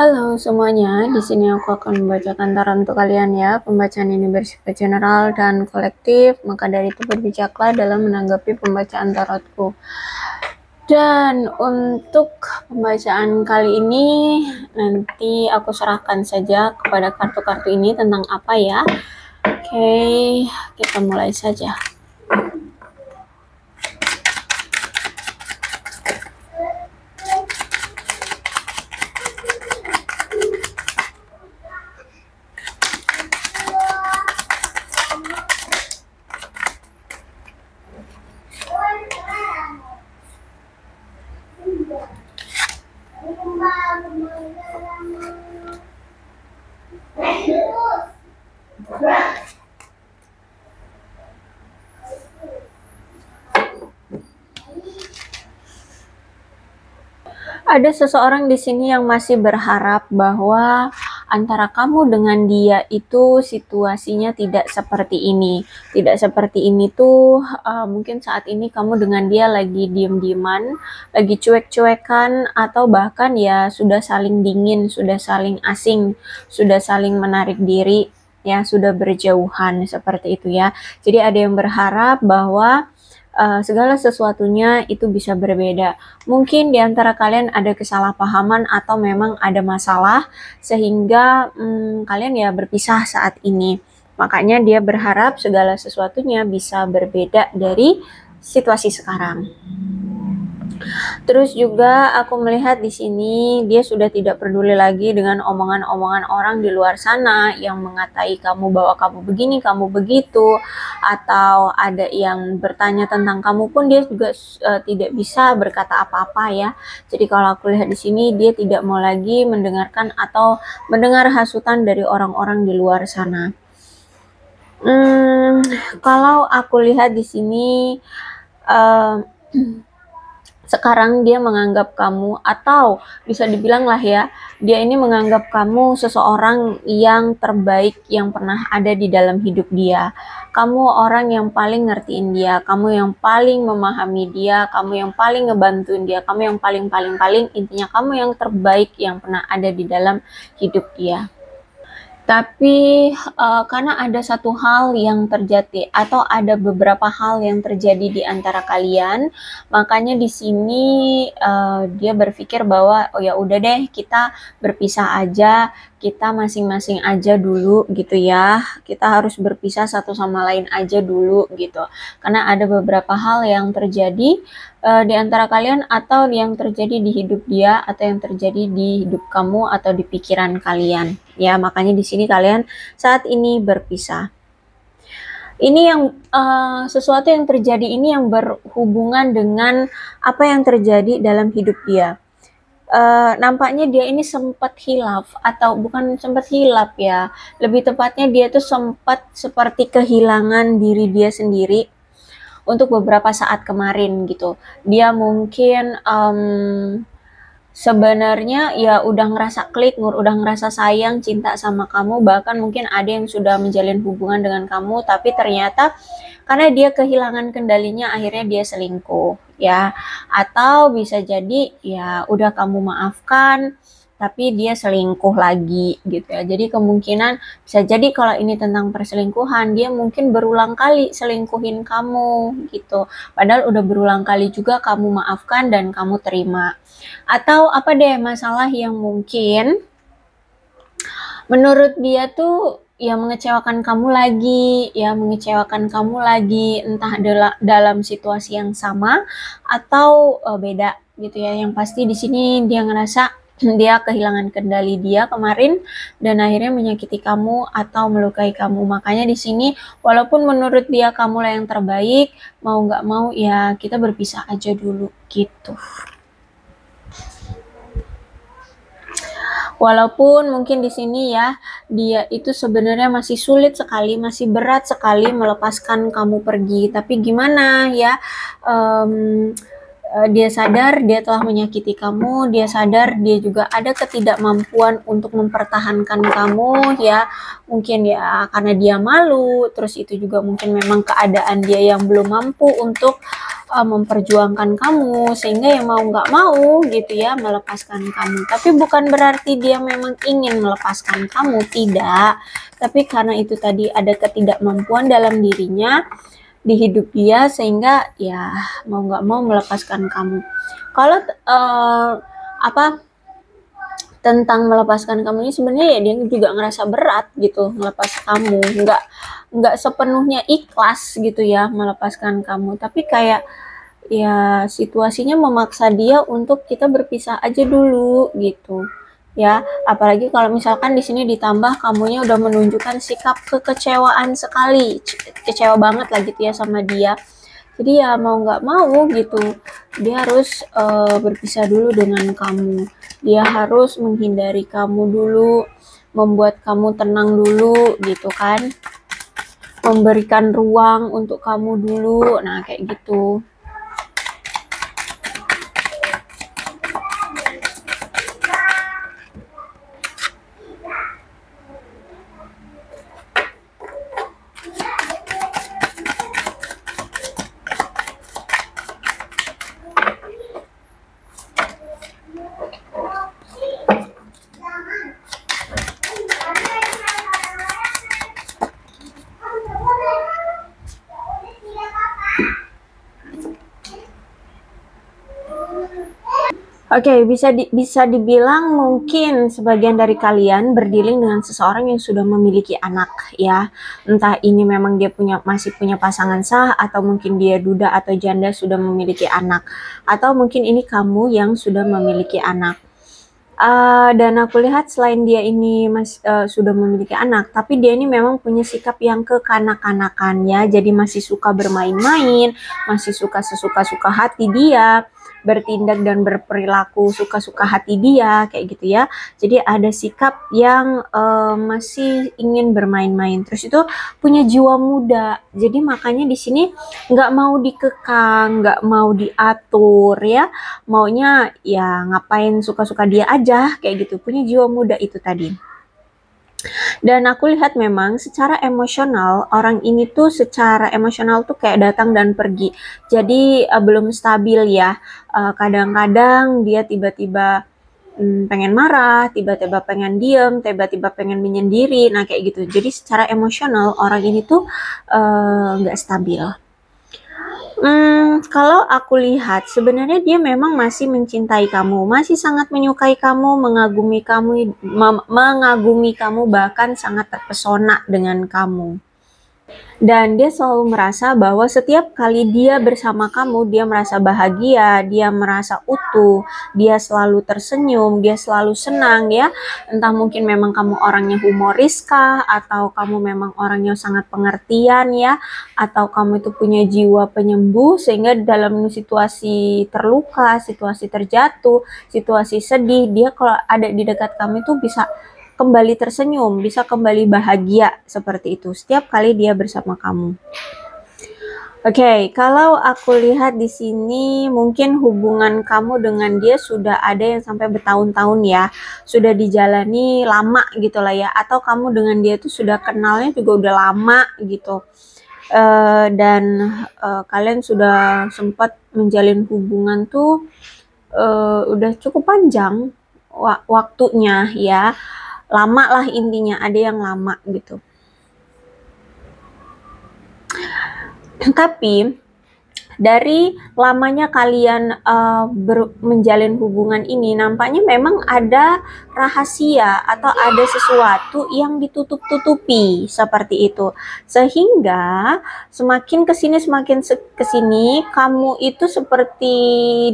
Halo semuanya, di sini aku akan membacakan tarot untuk kalian ya. Pembacaan ini bersifat general dan kolektif, maka dari itu berbijaklah dalam menanggapi pembacaan tarotku. Dan untuk pembacaan kali ini, nanti aku serahkan saja kepada kartu-kartu ini tentang apa ya. Oke, kita mulai saja. Ada seseorang di sini yang masih berharap bahwa antara kamu dengan dia itu situasinya tidak seperti ini. Tidak seperti ini tuh mungkin saat ini kamu dengan dia lagi diem-dieman, lagi cuek-cuekan, atau bahkan ya sudah saling dingin, sudah saling asing, sudah saling menarik diri, ya sudah berjauhan seperti itu ya. Jadi ada yang berharap bahwa segala sesuatunya itu bisa berbeda. Mungkin di antara kalian ada kesalahpahaman atau memang ada masalah sehingga kalian ya berpisah saat ini. Makanya dia berharap segala sesuatunya bisa berbeda dari situasi sekarang. Terus juga aku melihat di sini dia sudah tidak peduli lagi dengan omongan-omongan orang di luar sana yang mengatai kamu bahwa kamu begini, kamu begitu, atau ada yang bertanya tentang kamu pun dia juga tidak bisa berkata apa-apa ya. Jadi kalau aku lihat di sini dia tidak mau lagi mendengarkan atau mendengar hasutan dari orang-orang di luar sana. Kalau aku lihat di sini sekarang dia menganggap kamu, atau bisa dibilang lah ya, dia ini menganggap kamu seseorang yang terbaik yang pernah ada di dalam hidup dia. Kamu orang yang paling ngertiin dia, kamu yang paling memahami dia, kamu yang paling ngebantuin dia, kamu yang paling intinya kamu yang terbaik yang pernah ada di dalam hidup dia. Tapi karena ada satu hal yang terjadi atau ada beberapa hal yang terjadi di antara kalian, makanya di sini dia berpikir bahwa oh ya udah deh kita berpisah aja, kita masing-masing aja dulu gitu ya. Kita harus berpisah satu sama lain aja dulu gitu. Karena ada beberapa hal yang terjadi di antara kalian atau yang terjadi di hidup dia atau yang terjadi di hidup kamu atau di pikiran kalian. Ya, makanya di sini kalian saat ini berpisah. Ini yang sesuatu yang terjadi ini yang berhubungan dengan apa yang terjadi dalam hidup dia. Nampaknya dia ini sempat hilaf atau bukan sempat hilaf ya. Lebih tepatnya dia tuh sempat seperti kehilangan diri dia sendiri untuk beberapa saat kemarin gitu. Dia mungkin sebenarnya ya udah ngerasa klik, udah ngerasa sayang, cinta sama kamu, bahkan mungkin ada yang sudah menjalin hubungan dengan kamu, tapi ternyata karena dia kehilangan kendalinya akhirnya dia selingkuh ya. Atau bisa jadi ya udah kamu maafkan tapi dia selingkuh lagi gitu ya. Jadi kemungkinan bisa jadi kalau ini tentang perselingkuhan, dia mungkin berulang kali selingkuhin kamu gitu. Padahal udah berulang kali juga kamu maafkan dan kamu terima. Atau apa deh masalah yang mungkin menurut dia tuh ya mengecewakan kamu lagi, entah dalam situasi yang sama atau beda gitu ya. Yang pasti di sini dia ngerasa dia kehilangan kendali dia kemarin dan akhirnya menyakiti kamu atau melukai kamu. Makanya di sini walaupun menurut dia kamu lah yang terbaik, mau nggak mau ya kita berpisah aja dulu gitu. Walaupun mungkin di sini ya dia itu sebenarnya masih sulit sekali, masih berat sekali melepaskan kamu pergi. Tapi gimana ya? dia sadar dia telah menyakiti kamu, dia sadar dia juga ada ketidakmampuan untuk mempertahankan kamu ya, mungkin ya karena dia malu, terus itu juga mungkin memang keadaan dia yang belum mampu untuk memperjuangkan kamu, sehingga ya mau nggak mau gitu ya melepaskan kamu. Tapi bukan berarti dia memang ingin melepaskan kamu, tidak, tapi karena itu tadi ada ketidakmampuan dalam dirinya di hidup dia, sehingga ya mau nggak mau melepaskan kamu. Kalau apa tentang melepaskan kamu ini sebenarnya ya dia juga ngerasa berat gitu melepas kamu, nggak sepenuhnya ikhlas gitu ya melepaskan kamu, tapi kayak ya situasinya memaksa dia untuk kita berpisah aja dulu gitu ya. Apalagi kalau misalkan di sini ditambah kamunya udah menunjukkan sikap kekecewaan sekali, kecewa banget lah gitu ya sama dia. Jadi ya mau nggak mau gitu, dia harus berpisah dulu dengan kamu. Dia harus menghindari kamu dulu, membuat kamu tenang dulu gitu kan. Memberikan ruang untuk kamu dulu. Nah, kayak gitu. Oke, bisa dibilang mungkin sebagian dari kalian berdealing dengan seseorang yang sudah memiliki anak ya. Entah ini memang dia masih punya pasangan sah, atau mungkin dia duda atau janda sudah memiliki anak, atau mungkin ini kamu yang sudah memiliki anak. Dan aku lihat selain dia ini sudah memiliki anak, tapi dia ini memang punya sikap yang kekanak-kanakan ya. Jadi masih suka bermain-main, masih suka sesuka-suka hati dia, bertindak dan berperilaku suka-suka hati dia, kayak gitu ya. Jadi ada sikap yang masih ingin bermain-main. Terus itu punya jiwa muda. Jadi makanya di sini nggak mau dikekang, nggak mau diatur ya. Maunya ya ngapain suka-suka dia aja, kayak gitu. Punya jiwa muda itu tadi. Dan aku lihat memang secara emosional, orang ini tuh secara emosional tuh kayak datang dan pergi. Jadi belum stabil ya. Kadang-kadang dia tiba-tiba pengen marah, tiba-tiba pengen diem, tiba-tiba pengen menyendiri. Nah kayak gitu. Jadi secara emosional orang ini tuh nggak stabil. Kalau aku lihat sebenarnya dia memang masih mencintai kamu, masih sangat menyukai kamu, mengagumi kamu, bahkan sangat terpesona dengan kamu. Dan dia selalu merasa bahwa setiap kali dia bersama kamu, dia merasa bahagia, dia merasa utuh, dia selalu tersenyum, dia selalu senang ya. Entah mungkin memang kamu orangnya humoris kah, atau kamu memang orangnya sangat pengertian ya, atau kamu itu punya jiwa penyembuh, sehingga dalam situasi terluka, situasi terjatuh, situasi sedih, dia kalau ada di dekat kamu itu bisa kembali tersenyum, bisa kembali bahagia seperti itu setiap kali dia bersama kamu. Oke, kalau aku lihat di sini mungkin hubungan kamu dengan dia sudah ada yang sampai bertahun-tahun ya, sudah dijalani lama gitu lah ya, atau kamu dengan dia itu sudah kenalnya juga udah lama gitu. Dan kalian sudah sempat menjalin hubungan tuh udah cukup panjang waktunya ya. Lama lah intinya, ada yang lama gitu. Tapi dari lamanya kalian menjalin hubungan ini, nampaknya memang ada rahasia atau ada sesuatu yang ditutup-tutupi seperti itu, sehingga semakin kesini kamu itu seperti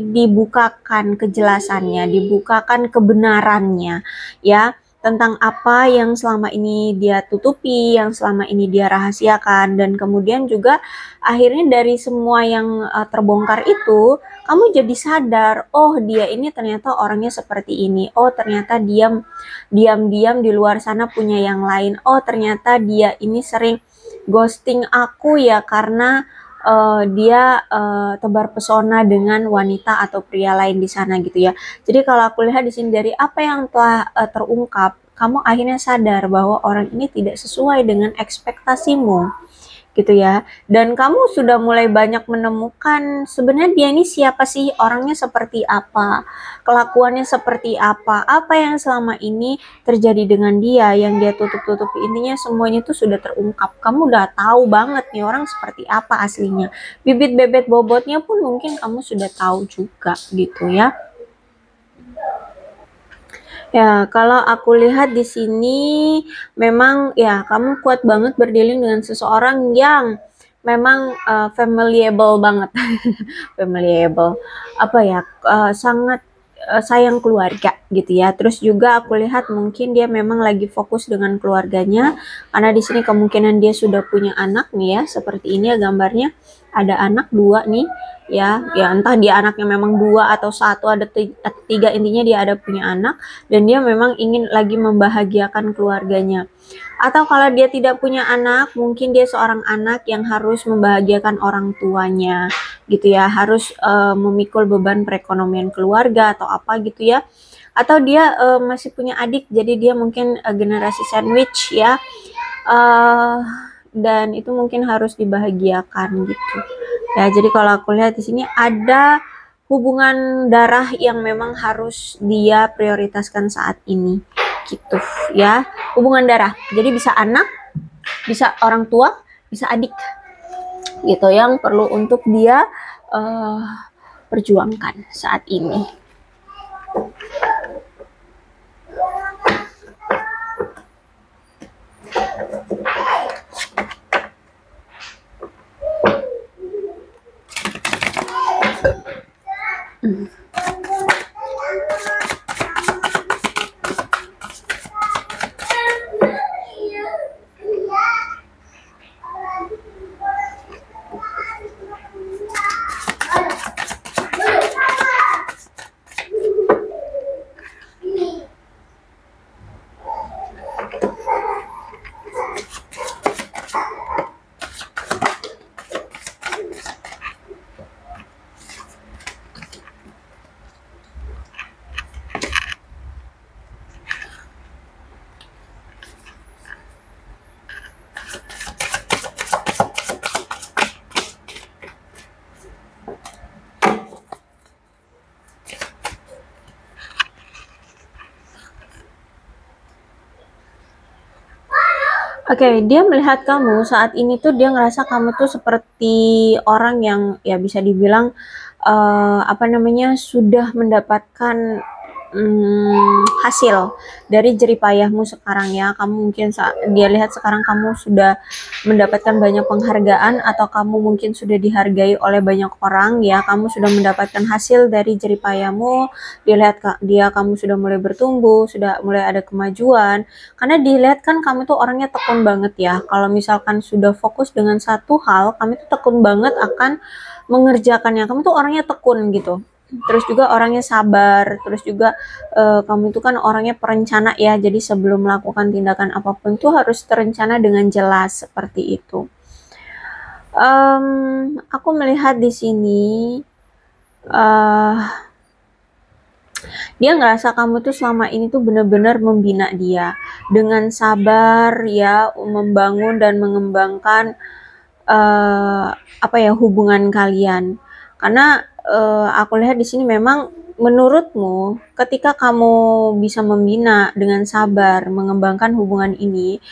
dibukakan kejelasannya, dibukakan kebenarannya ya, tentang apa yang selama ini dia tutupi, yang selama ini dia rahasiakan. Dan kemudian juga akhirnya dari semua yang terbongkar itu, kamu jadi sadar, oh dia ini ternyata orangnya seperti ini, oh ternyata diam-diam di luar sana punya yang lain, oh ternyata dia ini sering ghosting aku ya karena dia tebar pesona dengan wanita atau pria lain di sana gitu ya. Jadi kalau aku lihat di sini dari apa yang telah terungkap, kamu akhirnya sadar bahwa orang ini tidak sesuai dengan ekspektasimu gitu ya. Dan kamu sudah mulai banyak menemukan sebenarnya dia ini siapa sih, orangnya seperti apa, kelakuannya seperti apa yang selama ini terjadi dengan dia, yang dia tutup-tutupi, intinya semuanya itu sudah terungkap. Kamu udah tahu banget nih orang seperti apa aslinya. Bibit bebet bobotnya pun mungkin kamu sudah tahu juga gitu ya. Ya, kalau aku lihat di sini memang ya kamu kuat banget berdealing dengan seseorang yang memang familiable banget. Familiable. Apa ya? Sangat sayang keluarga gitu ya. Terus juga aku lihat mungkin dia memang lagi fokus dengan keluarganya karena di sini kemungkinan dia sudah punya anak nih ya. Seperti ini ya gambarnya. Ada anak dua nih ya entah dia anaknya memang dua atau satu, ada tiga, intinya dia ada punya anak dan dia memang ingin lagi membahagiakan keluarganya. Atau kalau dia tidak punya anak, mungkin dia seorang anak yang harus membahagiakan orang tuanya gitu ya, harus memikul beban perekonomian keluarga atau apa gitu ya. Atau dia masih punya adik, jadi dia mungkin generasi sandwich ya, dan itu mungkin harus dibahagiakan gitu ya. Jadi kalau aku lihat di sini ada hubungan darah yang memang harus dia prioritaskan saat ini gitu ya, hubungan darah. Jadi bisa anak, bisa orang tua, bisa adik gitu yang perlu untuk dia perjuangkan saat ini. Oke, dia melihat kamu saat ini tuh dia ngerasa kamu tuh seperti orang yang ya bisa dibilang apa namanya sudah mendapatkan hasil dari jeripayahmu sekarang ya. Kamu mungkin dia lihat sekarang kamu sudah mendapatkan banyak penghargaan atau kamu mungkin sudah dihargai oleh banyak orang ya. Kamu sudah mendapatkan hasil dari jeripayahmu. Dilihat kamu sudah mulai bertumbuh, sudah mulai ada kemajuan. Karena dilihat kan kamu tuh orangnya tekun banget ya. Kalau misalkan sudah fokus dengan satu hal, kamu tuh tekun banget akan mengerjakannya. Kamu tuh orangnya tekun gitu. Terus juga orangnya sabar, terus juga kamu itu kan orangnya perencana ya, jadi sebelum melakukan tindakan apapun tuh harus terencana dengan jelas seperti itu. Aku melihat di sini dia ngerasa kamu tuh selama ini tuh benar-benar membina dia dengan sabar ya, membangun dan mengembangkan apa ya hubungan kalian. Karena aku lihat di sini memang menurutmu ketika kamu bisa membina dengan sabar, mengembangkan hubungan ini,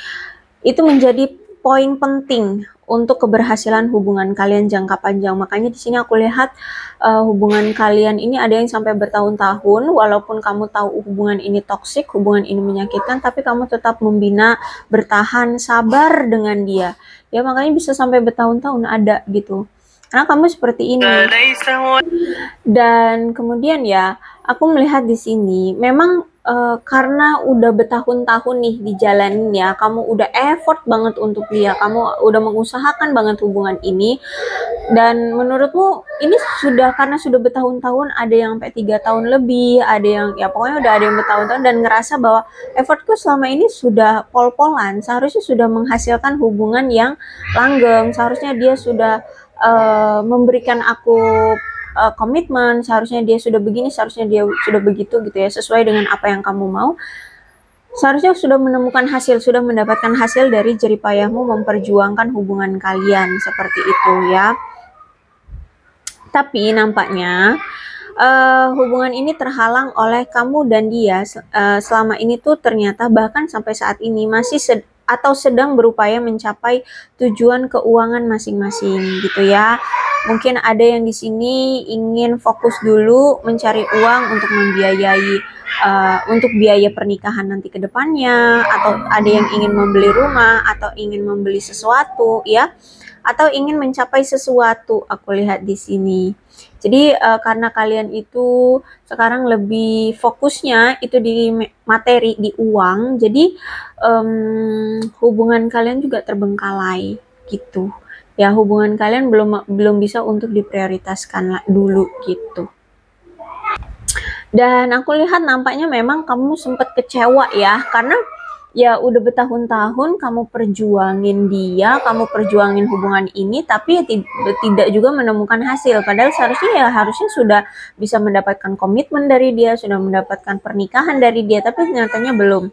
itu menjadi poin penting untuk keberhasilan hubungan kalian jangka panjang. Makanya di sini aku lihat hubungan kalian ini ada yang sampai bertahun-tahun, walaupun kamu tahu hubungan ini toksik, hubungan ini menyakitkan, tapi kamu tetap membina, bertahan, sabar dengan dia. Ya makanya bisa sampai bertahun-tahun ada gitu. Karena kamu seperti ini. Dan kemudian ya, aku melihat di sini memang karena udah bertahun-tahun nih dijalanin ya, kamu udah effort banget untuk dia, kamu udah mengusahakan banget hubungan ini, dan menurutmu ini karena sudah bertahun-tahun, ada yang sampai 3 tahun lebih, ada yang ya pokoknya udah ada yang bertahun-tahun dan ngerasa bahwa effortku selama ini sudah pol-polan, seharusnya sudah menghasilkan hubungan yang langgeng, seharusnya dia sudah memberikan aku komitmen, seharusnya dia sudah begini, seharusnya dia sudah begitu gitu ya, sesuai dengan apa yang kamu mau. Seharusnya sudah menemukan hasil, sudah mendapatkan hasil dari jerih payahmu memperjuangkan hubungan kalian, seperti itu ya. Tapi nampaknya hubungan ini terhalang oleh kamu dan dia selama ini tuh ternyata bahkan sampai saat ini masih atau sedang berupaya mencapai tujuan keuangan masing-masing gitu ya. Mungkin ada yang di sini ingin fokus dulu mencari uang untuk membiayai untuk biaya pernikahan nanti ke depannya, atau ada yang ingin membeli rumah atau ingin membeli sesuatu ya, atau ingin mencapai sesuatu aku lihat di sini. Jadi karena kalian itu sekarang lebih fokusnya itu di materi, di uang, jadi hubungan kalian juga terbengkalai gitu. Ya, hubungan kalian belum bisa untuk diprioritaskan dulu gitu. Dan aku lihat nampaknya memang kamu sempat kecewa ya, karena ya udah bertahun-tahun kamu perjuangin dia, kamu perjuangin hubungan ini, tapi ya tidak juga menemukan hasil. Padahal harusnya sudah bisa mendapatkan komitmen dari dia, sudah mendapatkan pernikahan dari dia, tapi nyatanya belum.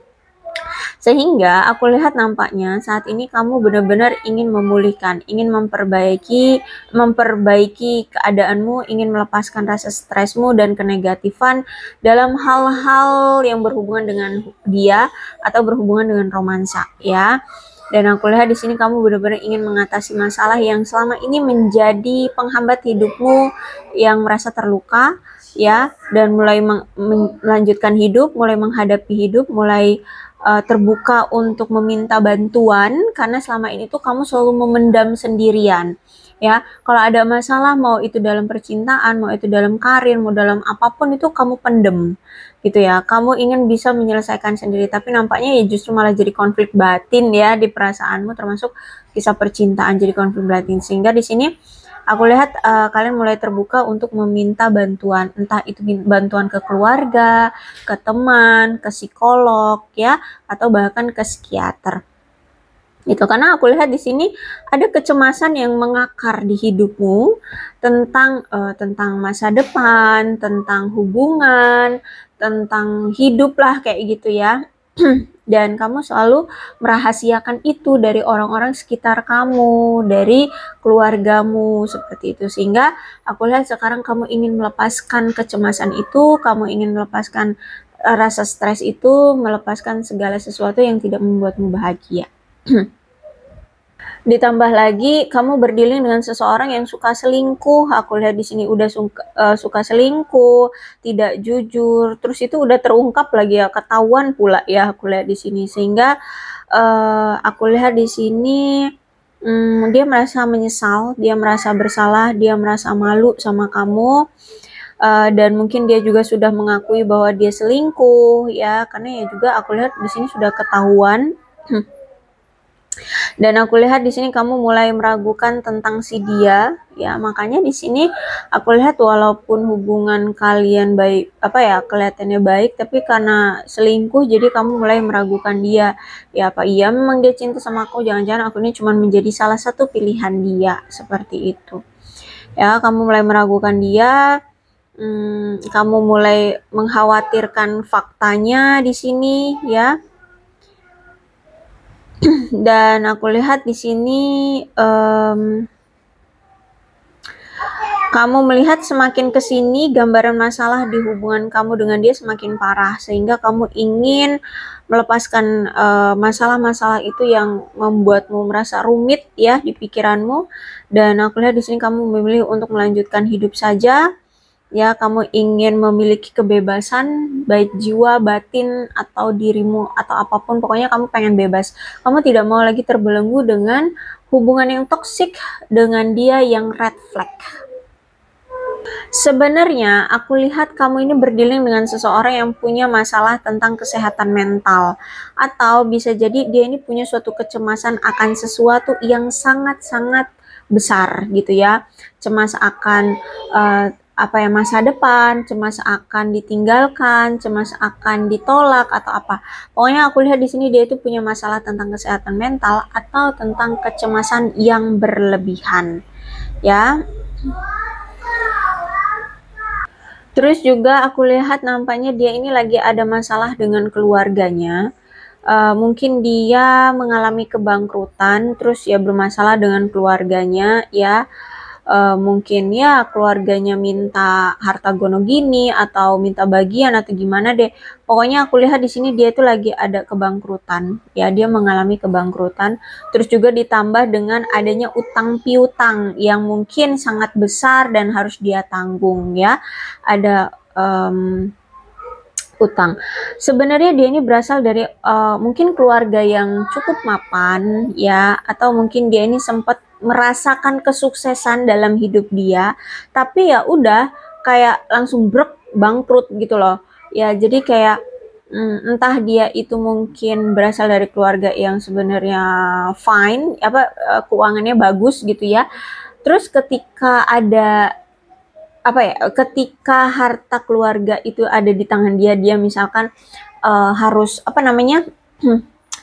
Sehingga aku lihat nampaknya saat ini kamu benar-benar ingin memulihkan, ingin memperbaiki keadaanmu, ingin melepaskan rasa stresmu dan kenegatifan dalam hal-hal yang berhubungan dengan dia atau berhubungan dengan romansa ya. Dan aku lihat di sini kamu benar-benar ingin mengatasi masalah yang selama ini menjadi penghambat hidupmu, yang merasa terluka ya, dan mulai melanjutkan hidup, mulai menghadapi hidup, mulai terbuka untuk meminta bantuan, karena selama ini tuh kamu selalu memendam sendirian ya. Kalau ada masalah, mau itu dalam percintaan, mau itu dalam karir, mau dalam apapun, itu kamu pendem gitu ya. Kamu ingin bisa menyelesaikan sendiri, tapi nampaknya ya justru malah jadi konflik batin ya di perasaanmu, termasuk kisah percintaan jadi konflik batin. Sehingga di sini aku lihat kalian mulai terbuka untuk meminta bantuan, entah itu bantuan ke keluarga, ke teman, ke psikolog ya, atau bahkan ke psikiater. Itu karena aku lihat di sini ada kecemasan yang mengakar di hidupmu tentang masa depan, tentang hubungan, tentang hidup lah kayak gitu ya. Dan kamu selalu merahasiakan itu dari orang-orang sekitar kamu, dari keluargamu, seperti itu. Sehingga aku lihat sekarang kamu ingin melepaskan kecemasan itu, kamu ingin melepaskan rasa stres itu, melepaskan segala sesuatu yang tidak membuatmu bahagia. Ditambah lagi kamu berdealing dengan seseorang yang suka selingkuh. Aku lihat di sini udah suka selingkuh, tidak jujur. Terus itu udah terungkap lagi ya, ketahuan pula ya aku lihat di sini. Sehingga aku lihat di sini dia merasa menyesal, dia merasa bersalah, dia merasa malu sama kamu. Dan mungkin dia juga sudah mengakui bahwa dia selingkuh ya, karena ya juga aku lihat di sini sudah ketahuan. Dan aku lihat di sini kamu mulai meragukan tentang si dia ya. Makanya di sini aku lihat walaupun hubungan kalian baik, kelihatannya baik, tapi karena selingkuh jadi kamu mulai meragukan dia. Ya, apa iya memang dia cinta sama aku? Jangan-jangan aku ini cuma menjadi salah satu pilihan dia, seperti itu. Ya, kamu mulai meragukan dia. Kamu mulai mengkhawatirkan faktanya di sini ya. Dan aku lihat di sini kamu melihat semakin kesini gambaran masalah di hubungan kamu dengan dia semakin parah, sehingga kamu ingin melepaskan masalah-masalah itu yang membuatmu merasa rumit ya di pikiranmu. Dan aku lihat di sini kamu memilih untuk melanjutkan hidup saja. Ya, kamu ingin memiliki kebebasan baik jiwa, batin, atau dirimu, atau apapun. Pokoknya kamu pengen bebas. Kamu tidak mau lagi terbelenggu dengan hubungan yang toksik dengan dia yang red flag. Sebenarnya aku lihat kamu ini berdealing dengan seseorang yang punya masalah tentang kesehatan mental. Atau bisa jadi dia ini punya suatu kecemasan akan sesuatu yang sangat-sangat besar gitu ya. Cemas akan masa depan, cemas akan ditinggalkan, cemas akan ditolak atau apa. Pokoknya aku lihat di sini dia itu punya masalah tentang kesehatan mental atau tentang kecemasan yang berlebihan. ya. Terus juga aku lihat nampaknya dia ini lagi ada masalah dengan keluarganya. Mungkin dia mengalami kebangkrutan, terus ya bermasalah dengan keluarganya ya. Mungkin ya keluarganya minta harta gono gini atau minta bagian atau gimana deh. Pokoknya aku lihat di sini dia itu lagi ada kebangkrutan. Ya, dia mengalami kebangkrutan. Terus juga ditambah dengan adanya utang piutang yang mungkin sangat besar dan harus dia tanggung ya. Ada utang. Sebenarnya dia ini berasal dari mungkin keluarga yang cukup mapan ya, atau mungkin dia ini sempat merasakan kesuksesan dalam hidup dia, tapi ya udah kayak langsung bangkrut gitu loh. Ya, jadi kayak entah dia itu mungkin berasal dari keluarga yang sebenarnya fine, keuangannya bagus gitu ya. Terus ketika ada ketika harta keluarga itu ada di tangan dia, dia misalkan harus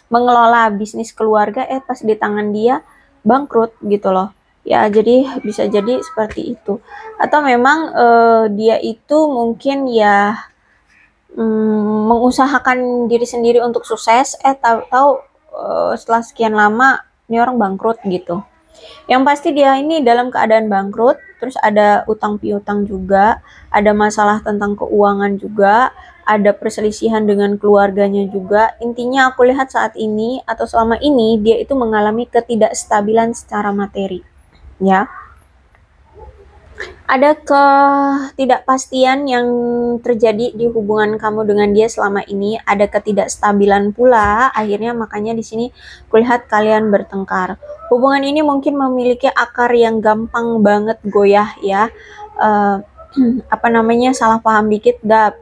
mengelola bisnis keluarga, pas di tangan dia bangkrut gitu loh. Ya, jadi bisa jadi seperti itu. Atau memang dia itu mungkin ya mengusahakan diri sendiri untuk sukses, tahu-tahu setelah sekian lama ini orang bangkrut gitu. Yang pasti dia ini dalam keadaan bangkrut, terus ada utang piutang juga, ada masalah tentang keuangan juga, ada perselisihan dengan keluarganya juga. Intinya aku lihat saat ini atau selama ini dia itu mengalami ketidakstabilan secara materi, ya. Ada ketidakpastian yang terjadi di hubungan kamu dengan dia selama ini, ada ketidakstabilan pula, akhirnya makanya di sini kulihat kalian bertengkar. Hubungan ini mungkin memiliki akar yang gampang banget goyah ya. Salah paham dikit dah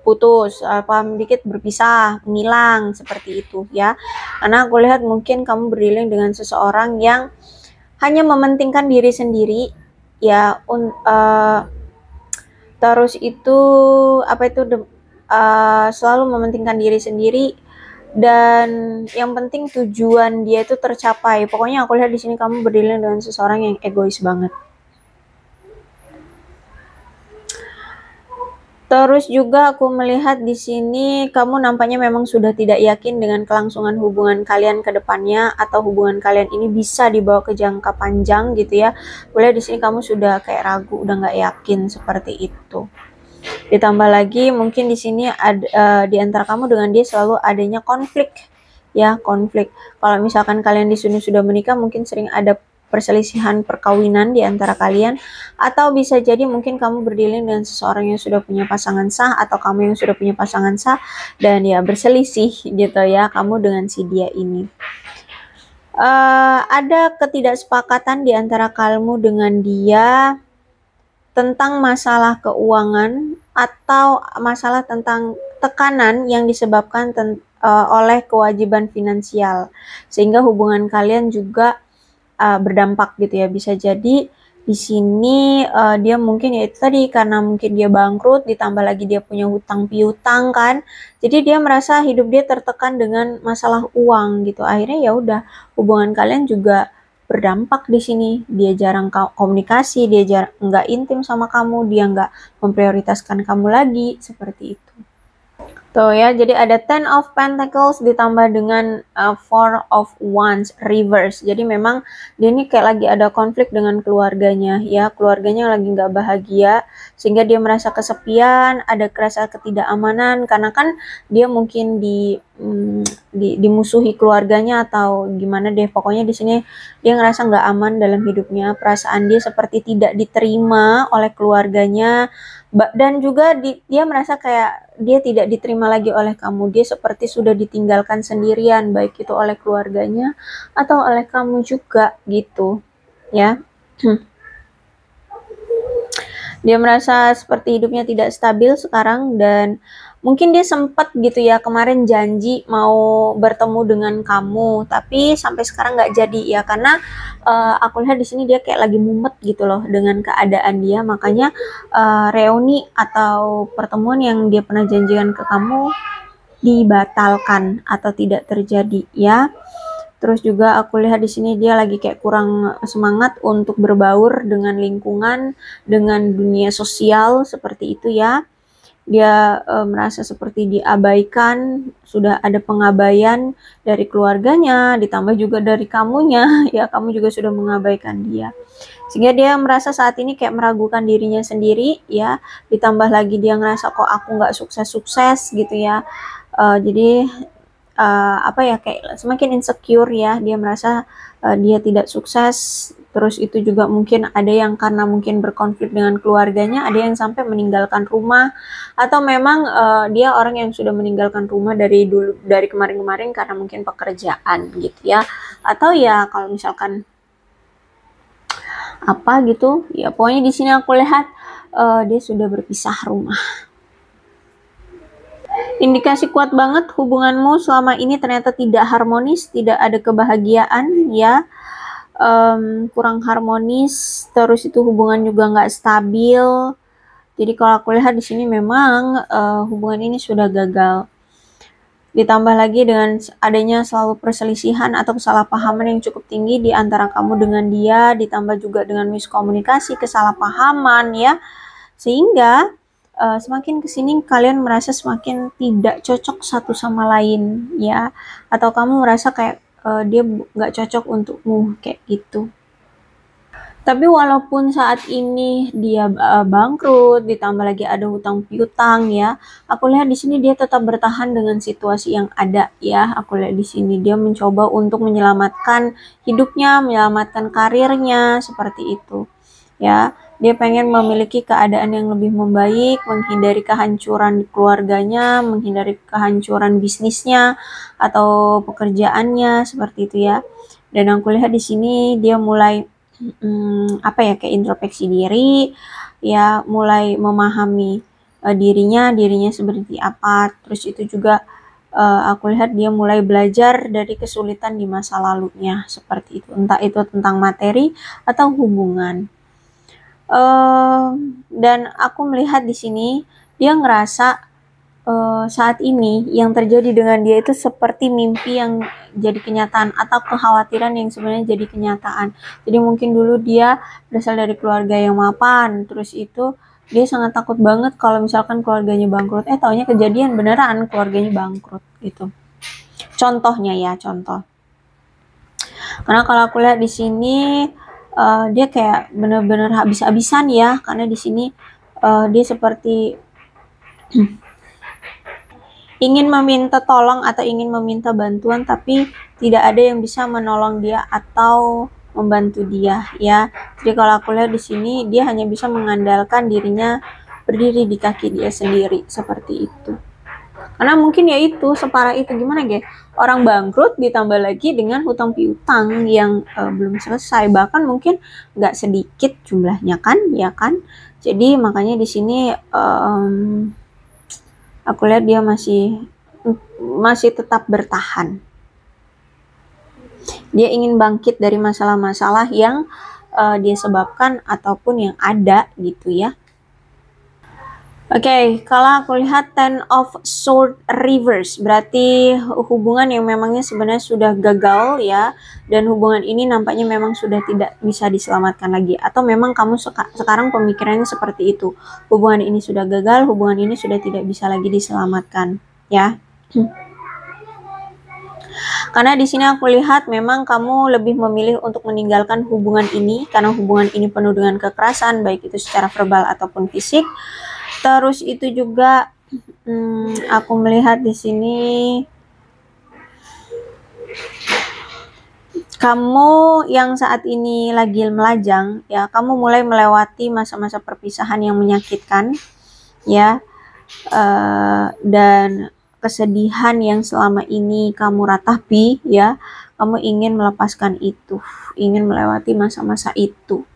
putus, salah paham dikit berpisah, menghilang, seperti itu ya. Karena aku lihat mungkin kamu berdealing dengan seseorang yang hanya mementingkan diri sendiri ya, terus itu selalu mementingkan diri sendiri, dan yang penting tujuan dia itu tercapai. Pokoknya aku lihat di sini kamu berdiri dengan seseorang yang egois banget. Terus juga aku melihat di sini kamu nampaknya memang sudah tidak yakin dengan kelangsungan hubungan kalian ke depannya, atau hubungan kalian ini bisa dibawa ke jangka panjang gitu ya. Boleh di sini kamu sudah kayak ragu, udah nggak yakin seperti itu. Ditambah lagi mungkin di sini ada di antara kamu dengan dia selalu adanya konflik ya, konflik. Kalau misalkan kalian di sini sudah menikah, mungkin sering ada perselisihan perkawinan di antara kalian, atau bisa jadi mungkin kamu berdealing dengan seseorang yang sudah punya pasangan sah, atau kamu yang sudah punya pasangan sah dan ya berselisih gitu ya kamu dengan si dia ini. Ada ketidaksepakatan di antara kamu dengan dia tentang masalah keuangan, atau masalah tentang tekanan yang disebabkan oleh kewajiban finansial, sehingga hubungan kalian juga berdampak gitu ya. Bisa jadi di sini dia mungkin ya itu tadi, karena mungkin dia bangkrut, ditambah lagi dia punya hutang piutang kan, jadi dia merasa hidup dia tertekan dengan masalah uang gitu. Akhirnya ya udah, hubungan kalian juga berdampak di sini. Dia jarang komunikasi, dia nggak intim sama kamu, dia nggak memprioritaskan kamu lagi, seperti itu. Tuh ya, jadi ada Ten of Pentacles ditambah dengan Four of Wands reverse. Jadi memang dia ini kayak lagi ada konflik dengan keluarganya ya, keluarganya lagi nggak bahagia, sehingga dia merasa kesepian, ada rasa ketidakamanan, karena kan dia mungkin dimusuhi keluarganya atau gimana deh. Pokoknya di sini dia ngerasa nggak aman dalam hidupnya, perasaan dia seperti tidak diterima oleh keluarganya, dan juga dia merasa kayak dia tidak diterima lagi oleh kamu. Dia seperti sudah ditinggalkan sendirian, baik itu oleh keluarganya atau oleh kamu juga gitu ya. Dia merasa seperti hidupnya tidak stabil sekarang, dan mungkin dia sempat gitu ya kemarin janji mau bertemu dengan kamu, tapi sampai sekarang nggak jadi ya, karena aku lihat di sini dia kayak lagi mumet gitu loh dengan keadaan dia. Makanya reuni atau pertemuan yang dia pernah janjikan ke kamu dibatalkan atau tidak terjadi ya. Terus juga aku lihat di sini dia lagi kayak kurang semangat untuk berbaur dengan lingkungan, dengan dunia sosial seperti itu ya. Dia merasa seperti diabaikan, sudah ada pengabaian dari keluarganya, ditambah juga dari kamunya, ya kamu juga sudah mengabaikan dia. Sehingga dia merasa saat ini kayak meragukan dirinya sendiri ya, ditambah lagi dia ngerasa kok aku nggak sukses-sukses gitu ya. Jadi apa ya, kayak semakin insecure ya, dia merasa dia tidak sukses. Terus itu juga mungkin ada yang karena mungkin berkonflik dengan keluarganya, ada yang sampai meninggalkan rumah, atau memang dia orang yang sudah meninggalkan rumah dari dulu, dari kemarin-kemarin karena mungkin pekerjaan gitu ya, atau ya kalau misalkan apa gitu ya, pokoknya di sini aku lihat dia sudah berpisah rumah. Indikasi kuat banget hubunganmu selama ini ternyata tidak harmonis, tidak ada kebahagiaan ya, kurang harmonis, terus itu hubungan juga nggak stabil. Jadi kalau aku lihat di sini memang hubungan ini sudah gagal. Ditambah lagi dengan adanya selalu perselisihan atau kesalahpahaman yang cukup tinggi di antara kamu dengan dia, ditambah juga dengan miskomunikasi, kesalahpahaman ya, sehingga semakin kesini kalian merasa semakin tidak cocok satu sama lain ya, atau kamu merasa kayak dia nggak cocok untukmu kayak gitu. Tapi walaupun saat ini dia bangkrut, ditambah lagi ada hutang piutang ya, aku lihat di sini dia tetap bertahan dengan situasi yang ada ya. Aku lihat di sini dia mencoba untuk menyelamatkan hidupnya, menyelamatkan karirnya seperti itu. Ya, dia pengen memiliki keadaan yang lebih membaik, menghindari kehancuran keluarganya, menghindari kehancuran bisnisnya atau pekerjaannya seperti itu ya. Dan aku lihat di sini dia mulai apa ya, kayak introspeksi diri ya, mulai memahami dirinya seperti apa. Terus itu juga aku lihat dia mulai belajar dari kesulitan di masa lalunya seperti itu, entah itu tentang materi atau hubungan. Dan aku melihat di sini dia ngerasa saat ini yang terjadi dengan dia itu seperti mimpi yang jadi kenyataan atau kekhawatiran yang sebenarnya jadi kenyataan. Jadi mungkin dulu dia berasal dari keluarga yang mapan, terus itu dia sangat takut banget kalau misalkan keluarganya bangkrut. Taunya kejadian beneran keluarganya bangkrut gitu. Contohnya ya, contoh. Karena kalau aku lihat di sini dia kayak bener-bener habis-habisan ya, karena di sini dia seperti ingin meminta tolong atau ingin meminta bantuan, tapi tidak ada yang bisa menolong dia atau membantu dia ya. Jadi kalau aku lihat di sini dia hanya bisa mengandalkan dirinya berdiri di kaki dia sendiri seperti itu. Karena mungkin ya itu separah itu, gimana guys? Orang bangkrut ditambah lagi dengan hutang piutang yang belum selesai, bahkan mungkin nggak sedikit jumlahnya kan, ya kan? Jadi makanya di sini aku lihat dia masih tetap bertahan. Dia ingin bangkit dari masalah-masalah yang dia sebabkan ataupun yang ada gitu ya. Oke, kalau aku lihat Ten of Swords reverse, berarti hubungan yang memangnya sebenarnya sudah gagal ya, dan hubungan ini nampaknya memang sudah tidak bisa diselamatkan lagi, atau memang kamu sekarang pemikirannya seperti itu, hubungan ini sudah gagal, hubungan ini sudah tidak bisa lagi diselamatkan ya. Karena di sini aku lihat memang kamu lebih memilih untuk meninggalkan hubungan ini karena hubungan ini penuh dengan kekerasan, baik itu secara verbal ataupun fisik. Terus itu juga aku melihat di sini kamu yang saat ini lagi melajang ya, kamu mulai melewati masa-masa perpisahan yang menyakitkan ya, dan kesedihan yang selama ini kamu ratapi ya, kamu ingin melepaskan itu, ingin melewati masa-masa itu.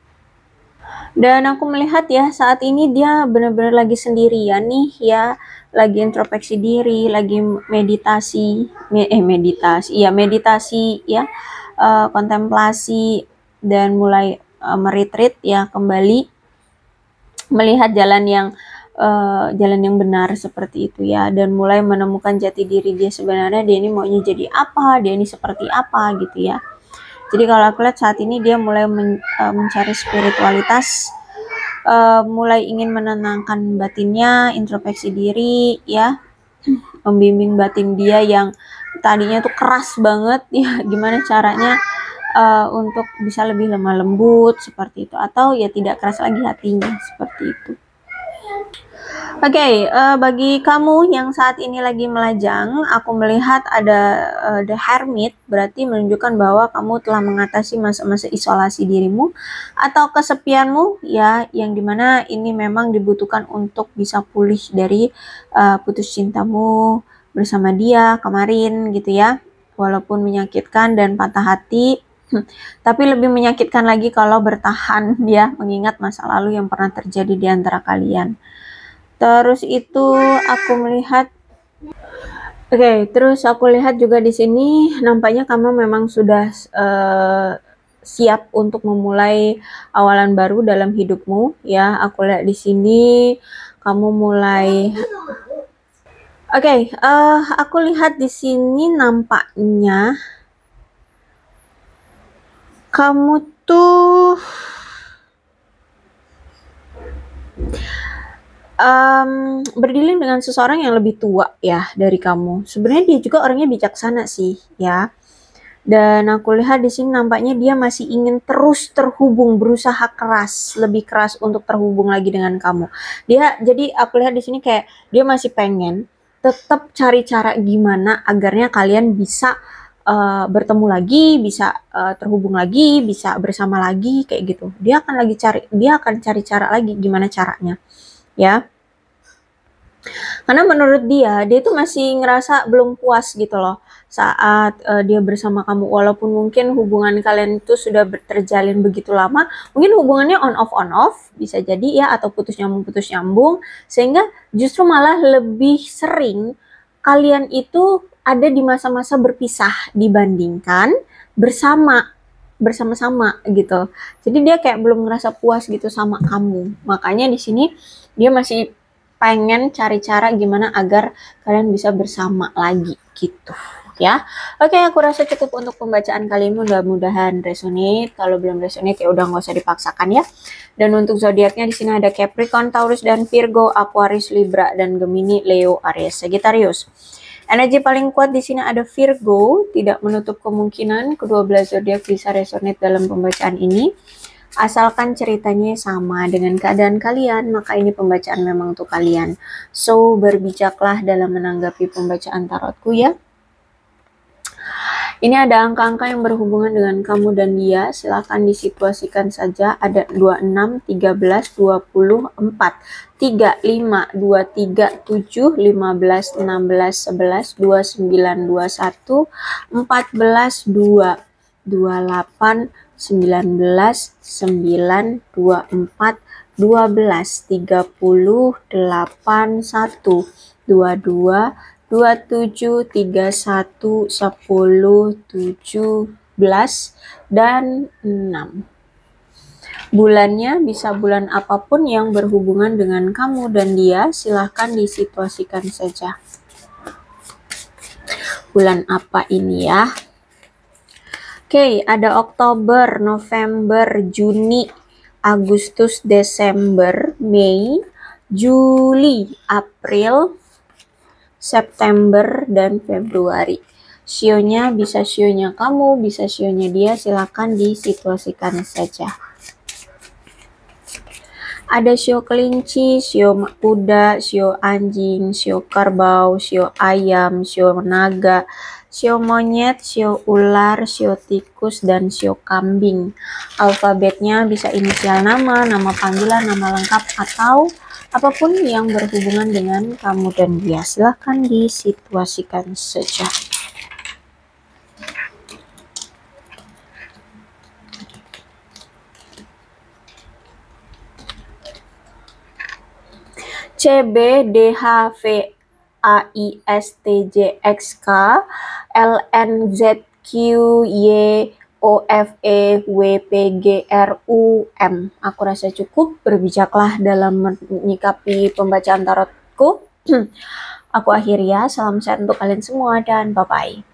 Dan aku melihat ya saat ini dia benar-benar lagi sendirian nih ya, lagi introspeksi diri, lagi meditasi ya, kontemplasi, dan mulai meretreat ya, kembali melihat jalan yang jalan yang benar seperti itu ya, dan mulai menemukan jati diri dia sebenarnya, dia ini maunya jadi apa, dia ini seperti apa gitu ya. Jadi kalau aku lihat saat ini dia mulai mencari spiritualitas, mulai ingin menenangkan batinnya, introspeksi diri ya, membimbing batin dia yang tadinya tuh keras banget ya, gimana caranya untuk bisa lebih lemah lembut seperti itu, atau ya tidak keras lagi hatinya seperti itu. Oke, bagi kamu yang saat ini lagi melajang, aku melihat ada The Hermit, berarti menunjukkan bahwa kamu telah mengatasi masa-masa isolasi dirimu atau kesepianmu ya, yang dimana ini memang dibutuhkan untuk bisa pulih dari putus cintamu bersama dia kemarin gitu ya. Walaupun menyakitkan dan patah hati, tapi lebih menyakitkan lagi kalau bertahan ya, mengingat masa lalu yang pernah terjadi di antara kalian. Terus itu aku melihat, terus aku lihat juga di sini nampaknya kamu memang sudah siap untuk memulai awalan baru dalam hidupmu ya. Aku lihat di sini kamu mulai. Aku lihat di sini nampaknya kamu tuh berdealing dengan seseorang yang lebih tua ya dari kamu. Sebenarnya dia juga orangnya bijaksana sih ya. Dan aku lihat di sini nampaknya dia masih ingin terus terhubung, berusaha keras, lebih keras untuk terhubung lagi dengan kamu. Jadi aku lihat di sini kayak dia masih pengen tetap cari cara gimana agarnya kalian bisa bertemu lagi, bisa terhubung lagi, bisa bersama lagi kayak gitu. Dia akan cari cara lagi gimana caranya ya. Karena menurut dia itu masih ngerasa belum puas gitu loh saat dia bersama kamu, walaupun mungkin hubungan kalian itu sudah terjalin begitu lama, mungkin hubungannya on off bisa jadi ya, atau putus nyambung, sehingga justru malah lebih sering kalian itu ada di masa-masa berpisah dibandingkan bersama-sama gitu. Jadi dia kayak belum ngerasa puas gitu sama kamu. Makanya di sini dia masih pengen cari cara gimana agar kalian bisa bersama lagi gitu ya. Oke, aku rasa cukup untuk pembacaan kali ini, mudah-mudahan resonate. Kalau belum resonate ya udah nggak usah dipaksakan ya. Dan untuk zodiaknya di sini ada Capricorn, Taurus dan Virgo, Aquarius, Libra dan Gemini, Leo, Aries, Sagittarius. Energi paling kuat di sini ada Virgo, tidak menutup kemungkinan kedua belas zodiak bisa resonate dalam pembacaan ini. Asalkan ceritanya sama dengan keadaan kalian, maka ini pembacaan memang untuk kalian. So, berbijaklah dalam menanggapi pembacaan tarotku ya. Ini ada angka-angka yang berhubungan dengan kamu dan dia, silahkan disituasikan saja. Ada 26, 13, 20, 4, 3, 5, 2, 3, 7, 15, 16, 11, 29, 21, 14, 2, 28, 19, 9, 24, 12, 30, 8, 1, 22, 27, 31, 10, 17, dan 6. Bulannya bisa bulan apapun yang berhubungan dengan kamu dan dia, silahkan disituasikan saja. Bulan apa ini ya? Oke, ada Oktober, November, Juni, Agustus, Desember, Mei, Juli, April, September, dan Februari. Sionya bisa sionya kamu, bisa sionya dia, silakan disituasikan saja. Ada sio kelinci, sio kuda, sio anjing, sio kerbau, sio ayam, sio naga, sio monyet, sio ular, sio tikus, dan sio kambing. Alfabetnya bisa inisial nama, nama panggilan, nama lengkap, atau apapun yang berhubungan dengan kamu dan dia. Silahkan disituasikan saja. CB, DH, V, AISTJXK, LNZQ, Y, OFEWPGRUM. Aku rasa cukup, berbijaklah dalam menyikapi pembacaan tarotku. Aku akhiri ya, salam sehat untuk kalian semua dan bye-bye.